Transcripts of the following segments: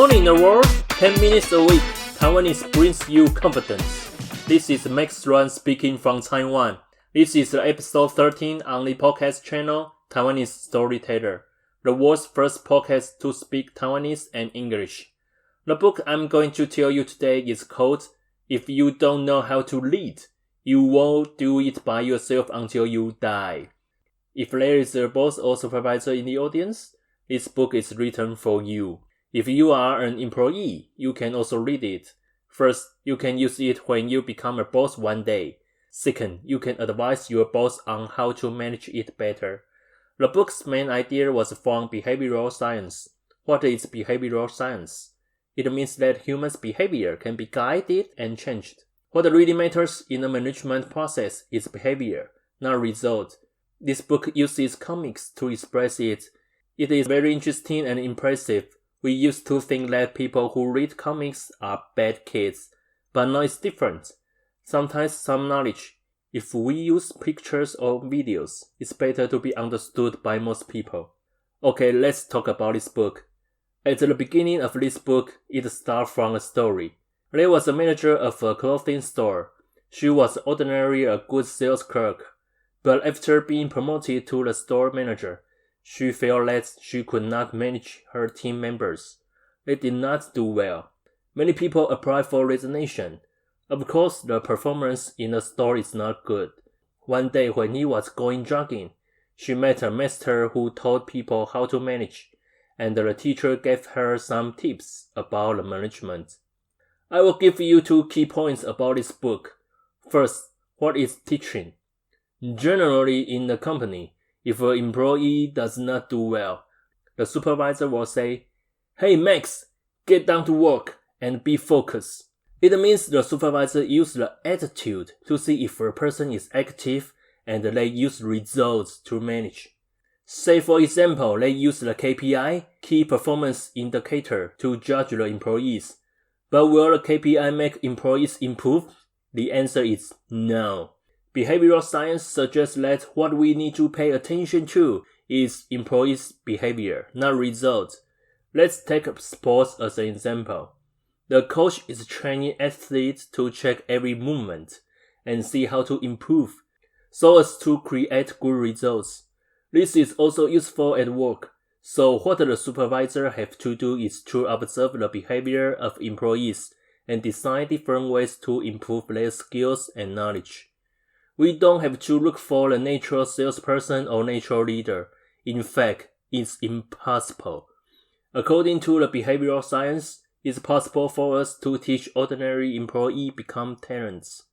Morning in the world, 10 minutes a week, Taiwanese brings you confidence. This is Max Juan speaking from Taiwan. This is episode 13 on the podcast channel, Taiwanese storyteller, the world's first podcast to speak Taiwanese and English. The book I'm going to tell you today is called, If You Don't Know How to Lead, You Won't Do It By Yourself Until You Die. If there is a boss or supervisor in the audience, this book is written for you. If you are an employee, you can also read it. First, you can use it when you become a boss one day. Second, you can advise your boss on how to manage it better. The book's main idea was from behavioral science. What is behavioral science? It means that humans' behavior can be guided and changed. What really matters in the management process is behavior, not result. This book uses comics to express it. It is very interesting and impressive. We used to think that people who read comics are bad kids, but now it's different. Sometimes some knowledge, if we use pictures or videos, it's better to be understood by most people. Okay, let's talk about this book. At the beginning of this book, it starts from a story. There was a manager of a clothing store. She was ordinarily a good sales clerk, but after being promoted to the store manager, she felt that she could not manage her team members. They did not do well. Many people applied for resignation. Of course, the performance in the store is not good. One day when he was going jogging, she met a master who taught people how to manage, and the teacher gave her some tips about the management. I will give you 2 key points about this book. First, what is teaching? Generally in the company, if an employee does not do well, the supervisor will say, "Hey Max, get down to work and be focused." It means the supervisor uses the attitude to see if a person is active and they use results to manage. Say for example, they use the KPI, key performance indicator, to judge the employees. But will the KPI make employees improve? The answer is no. Behavioral science suggests that what we need to pay attention to is employees' behavior, not results. Let's take sports as an example. The coach is training athletes to check every movement and see how to improve so as to create good results. This is also useful at work. So what the supervisor have to do is to observe the behavior of employees and design different ways to improve their skills and knowledge. We don't have to look for a natural salesperson or natural leader. In fact, it's impossible. According to the behavioral science, it's possible for us to teach ordinary employees become talents.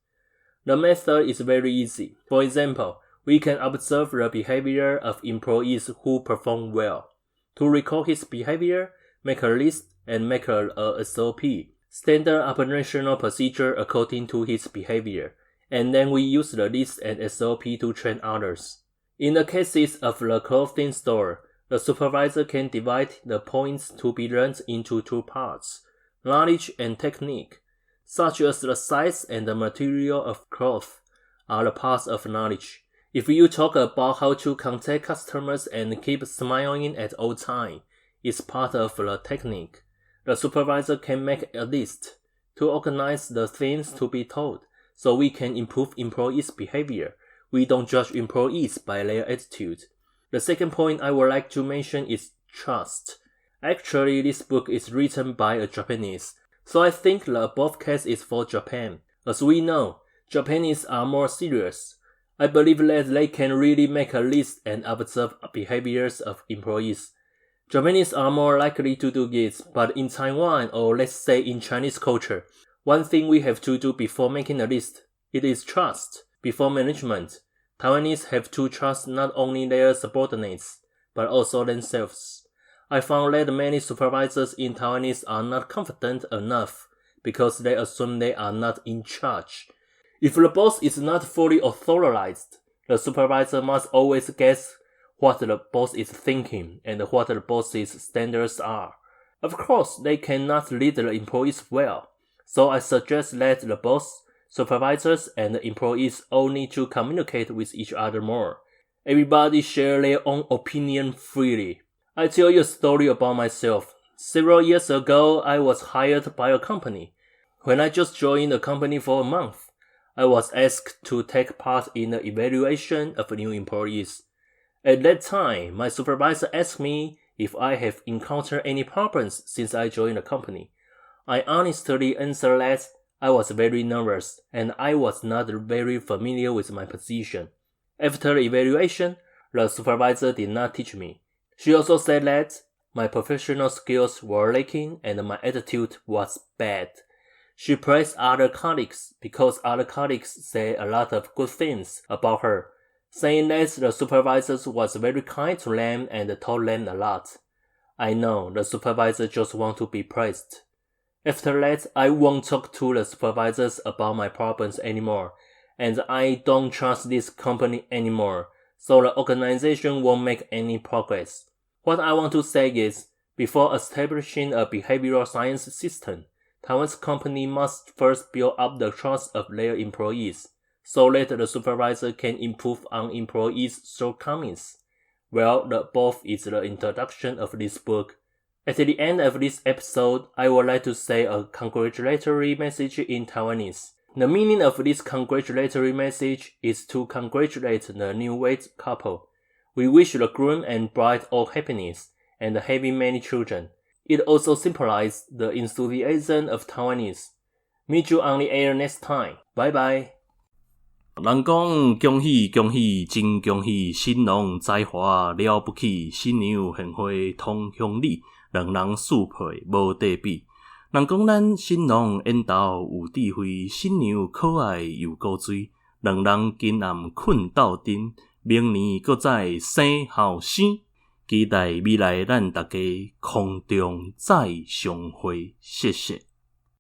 The method is very easy. For example, we can observe the behavior of employees who perform well. To record his behavior, make a list and make a SOP, standard operational procedure according to his behavior. And then we use the list and SOP to train others. In the cases of the clothing store, the supervisor can divide the points to be learned into 2 parts, knowledge and technique, such as the size and the material of cloth are the parts of knowledge. If you talk about how to contact customers and keep smiling at all times, it's part of the technique. The supervisor can make a list to organize the things to be told, so we can improve employees' behavior. We don't judge employees by their attitude. The second point I would like to mention is trust. Actually, this book is written by a Japanese, so I think the above case is for Japan. As we know, Japanese are more serious. I believe that they can really make a list and observe behaviors of employees. Japanese are more likely to do this, but in Taiwan, or let's say in Chinese culture, one thing we have to do before making a list, it is trust. Before management, Taiwanese have to trust not only their subordinates, but also themselves. I found that many supervisors in Taiwanese are not confident enough because they assume they are not in charge. If the boss is not fully authorized, the supervisor must always guess what the boss is thinking and what the boss's standards are. Of course, they cannot lead the employees well. So I suggest that the boss, supervisors, and the employees all need to communicate with each other more. Everybody share their own opinion freely. I tell you a story about myself. Several years ago, I was hired by a company. When I just joined the company for a month, I was asked to take part in the evaluation of new employees. At that time, my supervisor asked me if I have encountered any problems since I joined the company. I honestly answered that I was very nervous and I was not very familiar with my position. After the evaluation, the supervisor did not teach me. She also said that my professional skills were lacking and my attitude was bad. She praised other colleagues because other colleagues said a lot of good things about her, saying that the supervisor was very kind to them and taught them a lot. I know the supervisor just want to be praised. After that, I won't talk to the supervisors about my problems anymore, and I don't trust this company anymore, so the organization won't make any progress. What I want to say is, before establishing a behavioral science system, Taiwan's company must first build up the trust of their employees, so that the supervisor can improve on employees' shortcomings. Well, the above is the introduction of this book. At the end of this episode, I would like to say a congratulatory message in Taiwanese. The meaning of this congratulatory message is to congratulate the newlywed couple. We wish the groom and bride all happiness and having many children. It also symbolizes the enthusiasm of Taiwanese. Meet you on the air next time. Bye bye. 人讲恭喜恭喜真恭喜，新郎才华了不起，新娘献花通乡里，两人适配无得比。人讲咱新郎缘投有智慧，新娘可爱又古锥，两人今暗困斗阵，明年搁再生后生。期待未来咱大家空中再相会，谢谢。